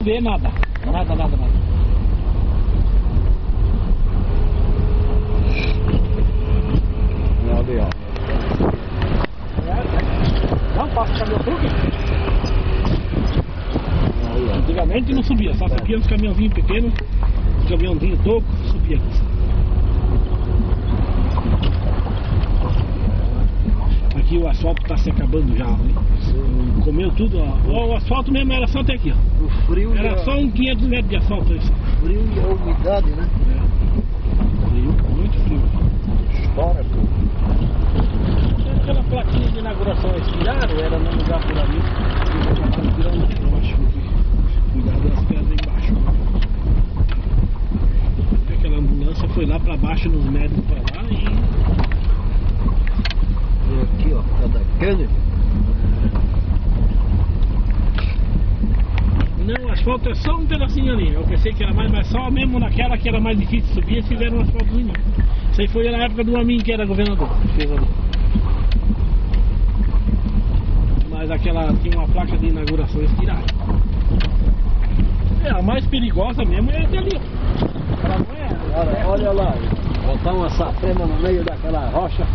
Vê nada. Nada. Ali, ó. Não, passa o caminhão truque. Antigamente não subia, só subia nos caminhãozinhos pequenos, caminhãozinho toco, subia. Aqui o asfalto está se acabando já, né? Comeu tudo, ó. O asfalto mesmo era só até aqui, ó. O frio era só 500 metros de asfalto isso. O frio e a umidade, né? Frio, muito frio. Estoura tudo. Aquela plaquinha de inauguração estirada, era no lugar por ali. Eu acho que cuidado das pedras embaixo. Aquela ambulância foi lá pra baixo nos médicos pra lá e... Aqui, ó, cada cana. Não, o asfalto é só um pedacinho ali. Eu pensei que era mais, mas só mesmo naquela que era mais difícil de subir, eles fizeram um asfaltozinho. Isso aí foi na época do Amin, que era governador. Mas aquela tinha uma placa de inauguração estirada. A mais perigosa mesmo é até ali. Olha lá, botar uma safena no meio daquela rocha.